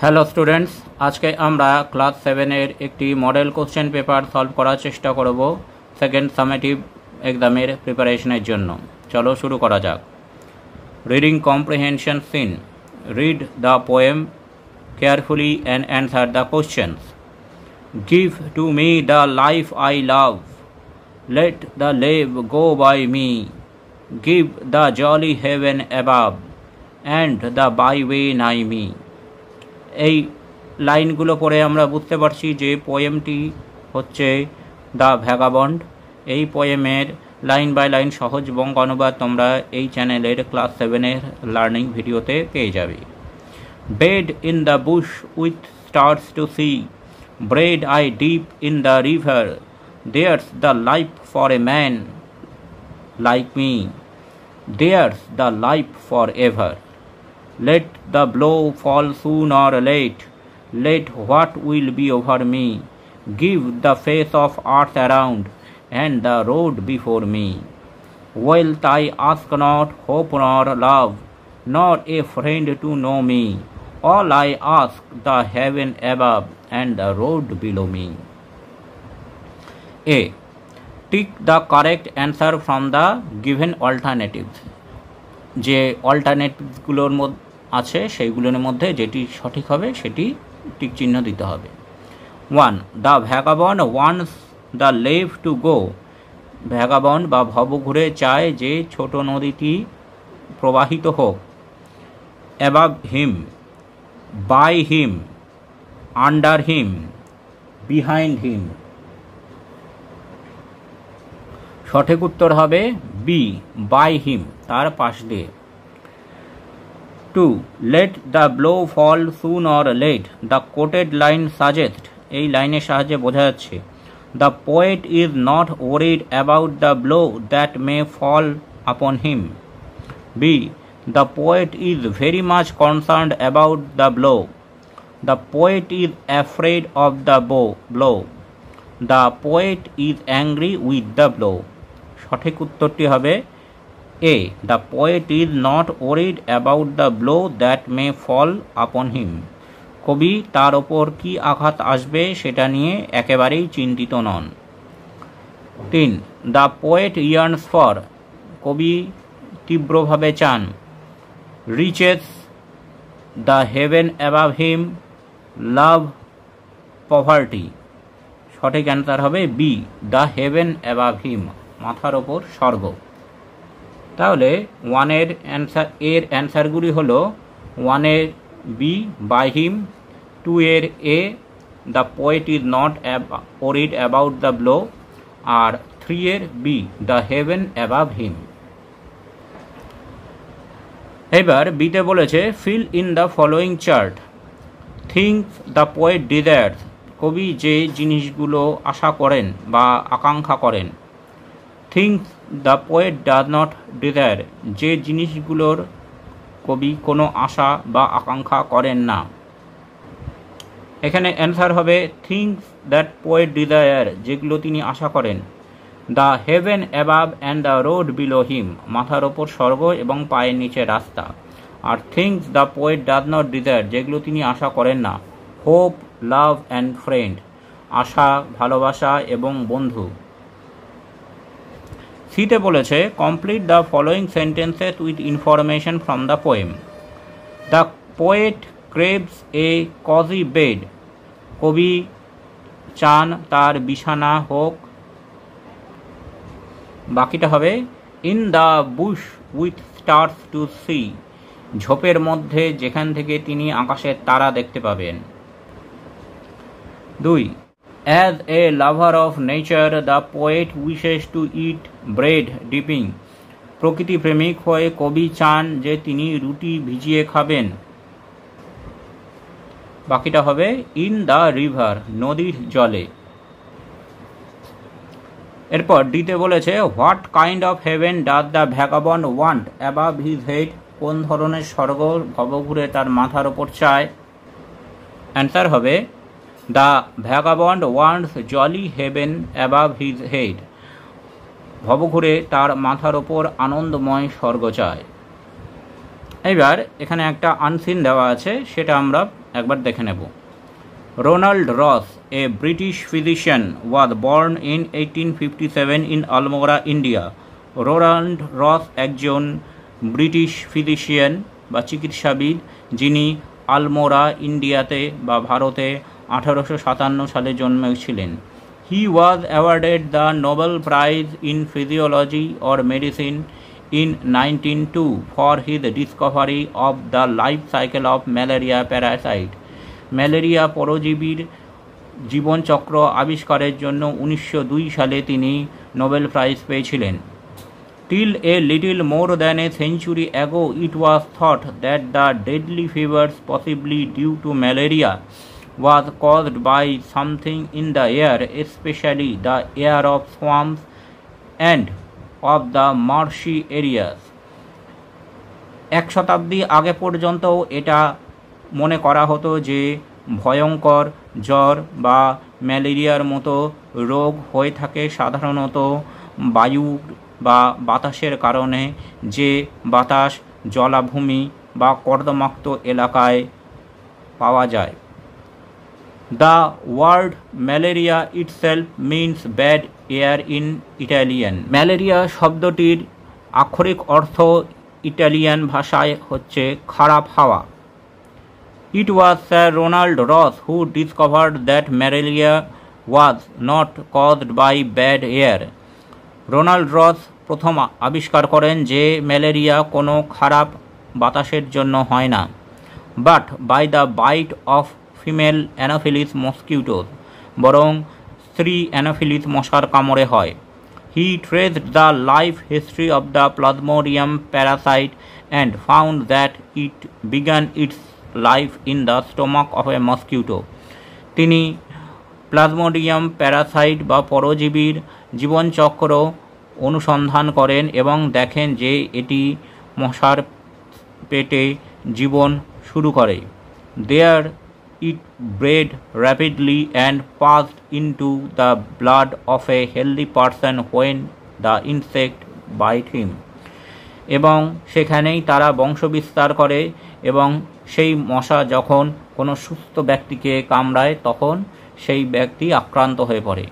Hello students, আজকে আমরা class 7-এর একটি মডেল কোশ্চেন পেপার সলভ করার চেষ্টা করব সেকেন্ড সামেটিভ এক্সামের প্রিপারেশনের জন্য। চলো শুরু করা যাক। Reading comprehension seen. Read the poem carefully and answer the questions. Give to me the life I love, let the leave go by me, give the jolly heaven above and the byway nigh me. এই লাইনগুলো পড়ে আমরা বুঝতে পারছি যে পোয়েমটি হচ্ছে the vagabond. এই পোয়েমের line by line সহজ বঙ্গ অনুবাদ তোমরা এই চ্যানেলের ক্লাস 7-এর লার্নিং ভিডিওতে পেয়ে যাবে। Bed in the bush with stars to see, bread I dip in the river, there's the life for a man like me, there's the life for ever. Let the blow fall soon or late, let what will be over me, give the face of earth around, and the road before me. Wealth I ask not, hope nor love, nor a friend to know me, all I ask the heaven above, and the road below me. A. Tick the correct answer from the given alternatives. যে অল্টারনেটিভসগুলোর মধ্যে আছে সেইগুলোর মধ্যে যেটি সঠিক হবে সেটি tick চিহ্ন দিতে হবে। 1. The vagabond wants the leave to go. Vagabond বা ভবঘুরে চায় যে ছোট নদীটি প্রবাহিত হোক। Above him, by him, under him, behind him. সঠিক উত্তর হবে বি, বাই হিম, তার পাশ দিয়ে। 2. Let the blow fall soon or late. The quoted line suggests, এই লাইনের সাহায্যে বোঝা যাচ্ছে, the poet is not worried about the blow that may fall upon him. B. The poet is very much concerned about the blow. The poet is afraid of the blow. The poet is angry with the blow. সঠিক উত্তরটি হবে A. The poet is not worried about the blow that may fall upon him. কবি তার ওপর কি আঘাত আসবে সেটা নিয়ে একেবারেই চিন্তিত নন। 3. The poet yearns for, কবি তীব্রভাবে চান, reaches the heaven above him, love poverty. সঠিক অ্যান্সার হবে B, the heaven above him, মাথার ওপর স্বর্গ। তাহলে 1-এর অ্যান্সার, এর অ্যান্সারগুলি হলো 1-এর বি, বাই হিম, 2-এর A, the poet is not worried about the blow, আর 3-এর B, the heaven above him. এবার বিতে বলেছে fill in the following chart. Things the poet desires, কবি যে জিনিসগুলো আশা করেন বা আকাঙ্ক্ষা করেন। Things the poet does not desire, যে জিনিসগুলোর কবি কোনো আশা বা আকাঙ্ক্ষা করেন না। এখানে অ্যান্সার হবে থিংস দ্যাট পোয়েট ডিজায়ার, যেগুলো তিনি আশা করেন। The heaven above and the road below him, মাথার ওপর স্বর্গ এবং পায়ের নিচে রাস্তা। আর things the poet does not desire, যেগুলো তিনি আশা করেন না, হোপ, লাভ অ্যান্ড ফ্রেন্ড, আশা, ভালোবাসা এবং বন্ধু। সিতে বলেছে complete the following sentences with information from the poem. The poet craves a cosy bed, কবি চান তার বিছানা হোক। বাকিটা হবে in the bush with stars to C, ঝোপের মধ্যে যেখান থেকে তিনি আকাশের তারা দেখতে পাবেন। 2. As a lover of nature, the poet wishes to eat bread dipping. প্রকৃতি প্রেমিক হয়ে কবি চান যে তিনি রুটি ভিজিয়ে খাবেন। বাকিটা হবে ইন দ্য রিভার, নদীর জলে। এরপর ডিতে বলেছে what kind of haven does the vagabond want above his head, কোন ধরনের স্বর্গ ভবঘুরে তার মাথার ওপর চায়। অ্যান্সার হবে the vagabond wants jolly heaven above his head, ভবঘুরে তার মাথার ওপর আনন্দময় স্বর্গ চায়। এবার এখানে একটা আনসিন দেওয়া আছে, সেটা আমরা একবার দেখে নেব। রোনাল্ড রস, এ British physician, was born in 1857 in Almora, India. Ronald রস একজন ব্রিটিশ ফিজিশিয়ান বা চিকিৎসাবিদ, যিনি আলমোড়া, ইন্ডিয়াতে বা ভারতে 1857 সালে জন্মেছিলেন। He was awarded the Nobel prize in physiology or medicine in 1902 for his discovery of the life cycle of malaria parasite. Malaria পরজীবীর জীবনচক্র আবিষ্কারের জন্য 1902 সালে তিনি নোবেল প্রাইজ পেয়েছিলেন। Till a little more than a century ago, it was thought that the deadly fevers, possibly due to malaria, was caused by something in the air, especially the air of swamps and of the marshy areas. এক শতাব্দী আগে পর্যন্ত এটা মনে করা হতো যে ভয়ঙ্কর জ্বর বা ম্যালেরিয়ার মতো রোগ হয়ে থাকে সাধারণত বায়ু বা বাতাসের কারণে, যে বাতাস জলাভূমি বা কর্দমাক্ত এলাকায় পাওয়া যায়। The word malaria itself means bad air in Italian. Malaria শব্দটির আক্ষরিক অর্থ ইটালিয়ান ভাষায় হচ্ছে খারাপ হাওয়া। It was Sir Ronald Ross who discovered that malaria was not caused by bad air. Ronald রস প্রথম আবিষ্কার করেন যে ম্যালেরিয়া কোনো খারাপ বাতাসের জন্য হয় না, but by the bite of female anopheles mosquitoes, বরং স্ত্রী অ্যানোফিলিস মশার কামড়ে হয়। He traced the life history of the plasmodium parasite and found that it began its life in the stomach of a mosquito. তিনি plasmodium parasite বা পরজীবীর জীবনচক্র অনুসন্ধান করেন এবং দেখেন যে এটি মশার পেটে জীবন শুরু করে। দেয়ার it bred rapidly and passed into the blood of a healthy person when the insect bite him. এবং সেখানেই তারা বংশবিস্তার করে এবং সেই মশা যখন কোনো সুস্থ ব্যক্তিকে কামড়ায় তখন সেই ব্যক্তি আক্রান্ত হয়ে পড়ে।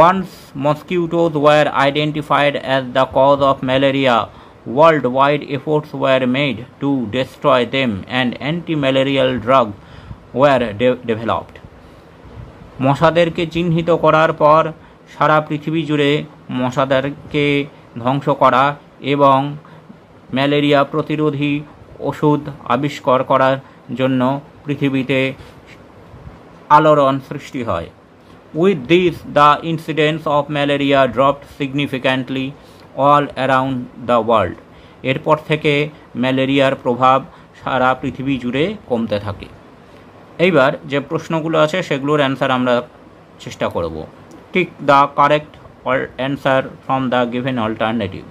Once mosquitoes were identified as the cause of malaria, worldwide efforts were made to destroy them and anti-malarial drugs were developed. মশাদেরকে চিহ্নিত করার পর সারা পৃথিবী জুড়ে মশাদেরকে ধ্বংস করা এবং ম্যালেরিয়া প্রতিরোধী ওষুধ আবিষ্কার করার জন্য পৃথিবীতে আলোড়ন সৃষ্টি হয়। With this, the incidence of malaria dropped significantly all around the world. এরপর থেকে ম্যালেরিয়ার প্রভাব সারা পৃথিবী জুড়ে কমতে থাকে। এইবার যে প্রশ্নগুলো আছে সেগুলোর অ্যান্সার আমরা চেষ্টা করব। Tick the correct answer from the given alternative.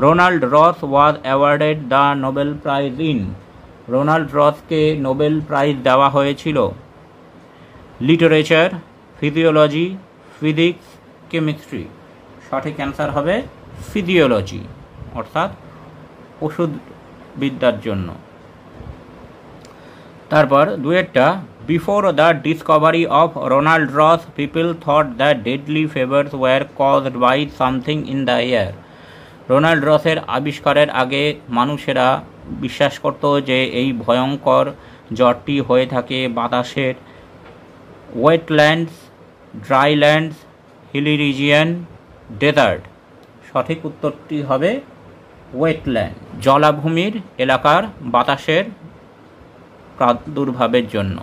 Ronald Ross was awarded the Nobel prize in. Ronald রসকে নোবেল প্রাইজ দেওয়া হয়েছিল লিটারেচার, ফিজিওলজি, ফিজিক্স, কেমিস্ট্রি। সঠিক অ্যান্সার হবে ফিজিওলজি, অর্থাৎ ওষুধবিদ্যার জন্য। তারপর দুয়েরটা, before the discovery of Ronald Ross people thought that deadly fevers were caused by something in the air. Ronald রসের আবিষ্কারের আগে মানুষেরা বিশ্বাস করত যে এই ভয়ঙ্কর জ্বরটি হয়ে থাকে বাতাসের ওয়েটল্যান্ডস, ড্রাইল্যান্ডস, হিলি রিজিয়ন, ডেজার্ট। সঠিক উত্তরটি হবে ওয়েটল্যান্ড, জলাভূমির এলাকার বাতাসের প্রাদুর্ভাবের জন্য।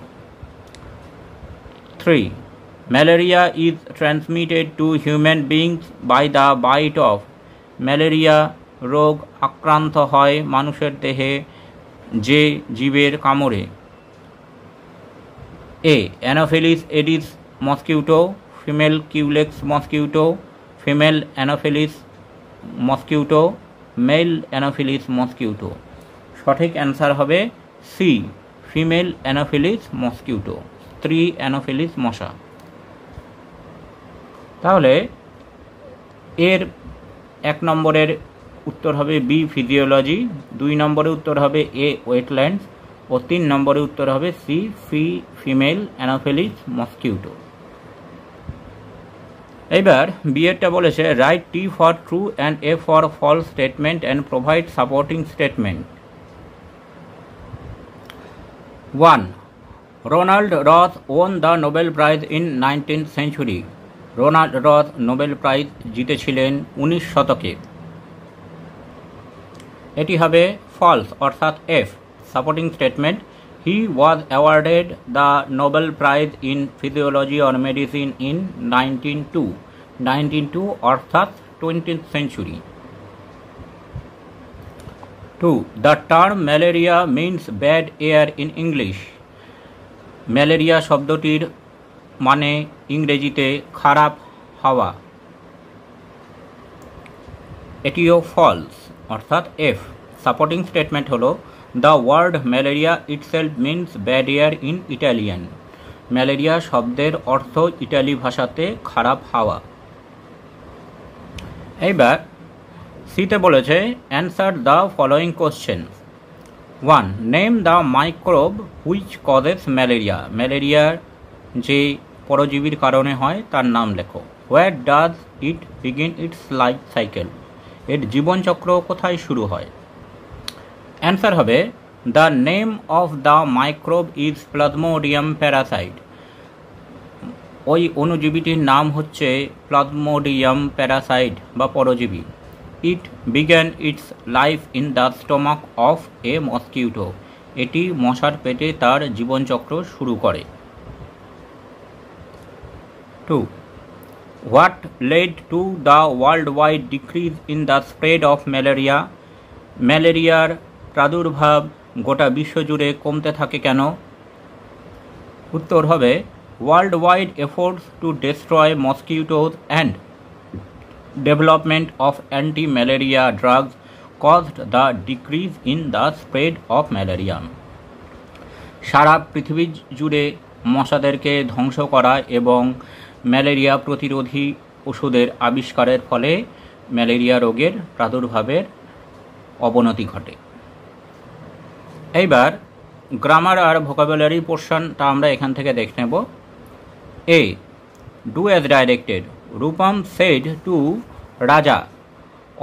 3. Malaria is transmitted to human beings by the bite of. Malaria রোগ আক্রান্ত হয় মানুষের দেহে যে জীবের কামড়ে। A. Anopheles aedes mosquito, female culex mosquito, female anopheles mosquito, male anopheles mosquito. সঠিক অ্যান্সার হবে সি, ফিমেল অ্যানোফিলিস মসকিউটো, স্ত্রী অ্যানোফিলিস মশা। তাহলে এর 1 নম্বরের উত্তর হবে বি, ফিজিওলজি। 2 নম্বরের উত্তর হবে এ, ওয়েটল্যান্ডস ও 3 নম্বরে উত্তর হবে সি, ফিমেল অ্যানোফিলিস মসকিউটো। এবার বিয়েরটা বলেছে write T for true and a for false statement and provide supporting statement. 1. Ronald Roth won the Nobel Prize in 19th century. Ronald রথ নোবেল প্রাইজ জিতেছিলেন 19 শতকে। এটি হবে ফলস অর্থাৎ F. Supporting statement he was awarded the Nobel prize in physiology or medicine in 1902 অর্থাৎ 20th century. 2. The term malaria means bad air in English. Malaria শব্দটির মানে ইংরেজিতে খারাপ হাওয়া। এটিও ফলস অর্থাৎ এফ। সাপোর্টিং স্টেটমেন্ট হলো the word malaria itself means bad air in Italian. Malaria শব্দের অর্থ ইটালি ভাষাতে খারাপ হাওয়া। এইবার সিতে বলেছে answer the following question. 1. Name the microbe which causes malaria. ম্যালেরিয়ার যে পরজীবীর কারণে হয় তার নাম লেখো। Where does it begin its life cycle. এর জীবনচক্র কোথায় শুরু হয়। অ্যান্সার হবে the name of the microbe is plasmodium parasite. ওই অণুজীবীটির নাম হচ্ছে প্লাজমোডিয়াম প্যারাসাইট বা পরজীবী। It began its life in the stomach of a mosquito. এটি মশার পেটে তার জীবনচক্র শুরু করে। 2. What led to the worldwide decrease in the spread of malaria? ম্যালেরিয়ার প্রাদুর্ভাব গোটা বিশ্বজুড়ে কমতে থাকে কেন। উত্তর হবে worldwide efforts to destroy mosquitoes and development of anti-malaria drugs caused the decrease in the spread of malaria. সারা পৃথিবী জুড়ে মশাদেরকে ধ্বংস করা এবং ম্যালেরিয়া প্রতিরোধী ওষুধের আবিষ্কারের ফলে ম্যালেরিয়া রোগের প্রাদুর্ভাবের অবনতি ঘটে। এইবার গ্রামার আর ভোকাবুলারি পোর্শনটা আমরা এখান থেকে দেখে নেব। A, do as directed. Rupam said to Raja,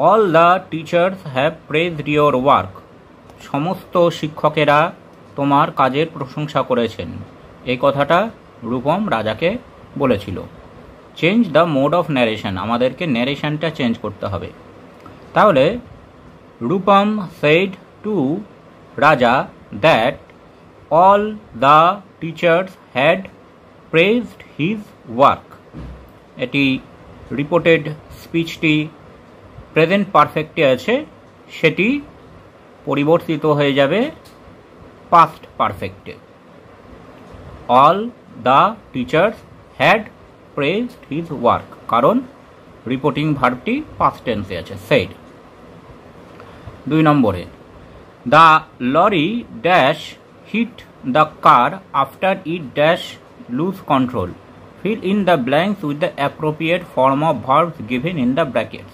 all the teachers have praised your work. সমস্ত শিক্ষকেরা তোমার কাজের প্রশংসা করেছেন। এই কথাটা রূপম রাজাকে বলেছিল। Change the mode of narration. আমাদেরকে ন্যারেশনটা চেঞ্জ করতে হবে। তাহলে Rupam said to Raja that all the teachers had praised his work. এটি রিপোর্টেড স্পিচটি প্রেজেন্ট পারফেক্টে আছে, সেটি পরিবর্তিত হয়ে যাবে পাস্ট পারফেক্টে। All the teachers had praised his work, কারণ রিপোর্টিং ভার্বটি পাস্ট টেন্সে আছে, সেড। 2 নম্বরে the lorry dash hit the car after it dash lose control. Fill in the blanks with the appropriate form of verbs given in the brackets.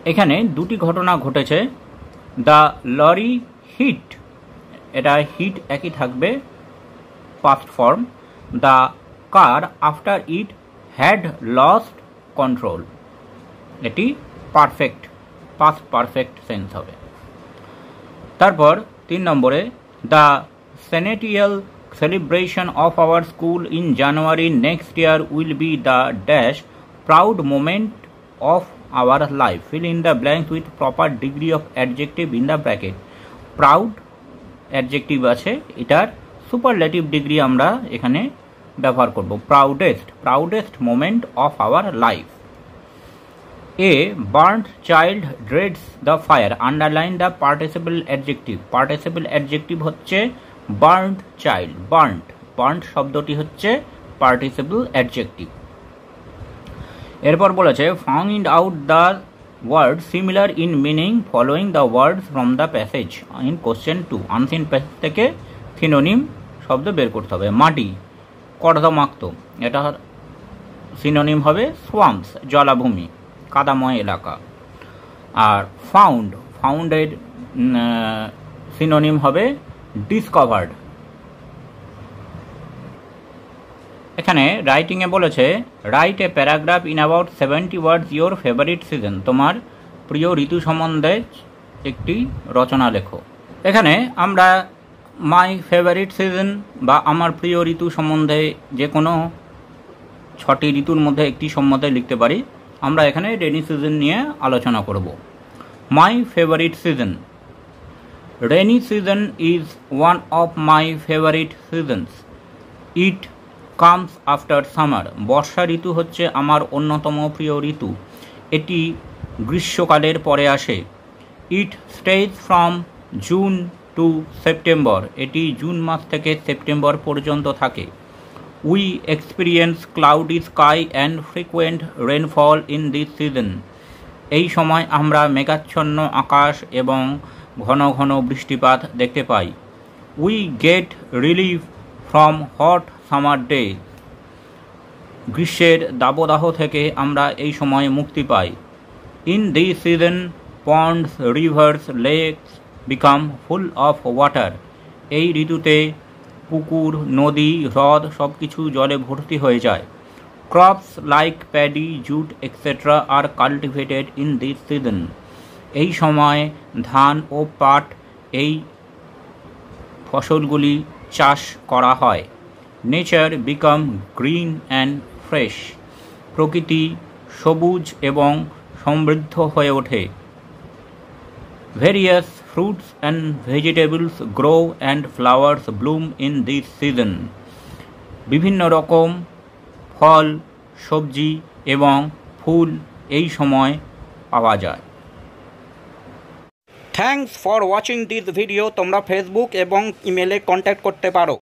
এখানে দুটি ঘটনা ঘটেছে। The lorry hit, এটা hit একই থাকবে past form. The car after it had lost control, এটি perfect past perfect sense হবে। তারপর 3 নম্বরে the সেনেটিয়াল celebration of our school in January next year will be the dash proud moment of our life. Fill in the blanks with proper degree of adjective in the bracket. Proud adjective আছে, এটার superlative degree আমরা এখানে ব্যবহার করব। proudest moment of our life. A burnt child dreads the fire. Underline the participle adjective. Participle adjective হচ্ছে burned child. Burnt শব্দটি হচ্ছে participle adjective. এরপর বলেছে found out the word similar in meaning following the words from the passage in question 2। Unseen passage থেকে synonym শব্দ বের করতে হবে। মাটি, কর্দমাক্ত, এটা সিনোনিম হবে সোয়াম্পস, জলাভূমি, কাদাময় এলাকা। আর ফাউন্ডের সিনোনিম হবে ডিসকভার্ড। এখানে রাইটিংয়ে বলেছে write a paragraph in about 70 words your favourite season. তোমার প্রিয় ঋতু সম্বন্ধে একটি রচনা লেখো। এখানে আমরা মাই ফেভারিট সিজন বা আমার প্রিয় ঋতু সম্বন্ধে যে কোনো 6টি ঋতুর মধ্যে একটি সম্বন্ধে লিখতে পারি। আমরা এখানে রেনি সিজন নিয়ে আলোচনা করব। My favourite season. Rainy season is one of my favourite seasons. It comes after summer. বর্ষা ঋতু হচ্ছে আমার অন্যতম প্রিয় ঋতু। এটি গ্রীষ্মকালের পরে আসে। It stays from June to September. এটি জুন মাস থেকে সেপ্টেম্বর পর্যন্ত থাকে। We experience cloudy sky and frequent rainfall in this season. এই সময় আমরা মেঘাচ্ছন্ন আকাশ এবং ঘন ঘন বৃষ্টিপাত দেখতে পাই। We get relief from hot summer day. গ্রীষ্মের দাবদাহ থেকে আমরা এই সময় মুক্তি পাই। In this season ponds, rivers, lakes become full of water. এই ঋতুতে পুকুর, নদী, হ্রদ সব কিছু জলে ভর্তি হয়ে যায়। Crops like paddy, jute etcetera are cultivated in this season. এই সময় ধান ও পাট এই ফসলগুলি চাষ করা হয়। Nature become green and fresh. প্রকৃতি সবুজ এবং সমৃদ্ধ হয়ে ওঠে। Various fruits and vegetables grow and flowers bloom in this season. বিভিন্ন রকম ফল, সবজি এবং ফুল এই সময় পাওয়া যায়। Thanks for watching this video. তোমরা ফেসবুক এবং ইমেলে কন্ট্যাক্ট করতে পারো।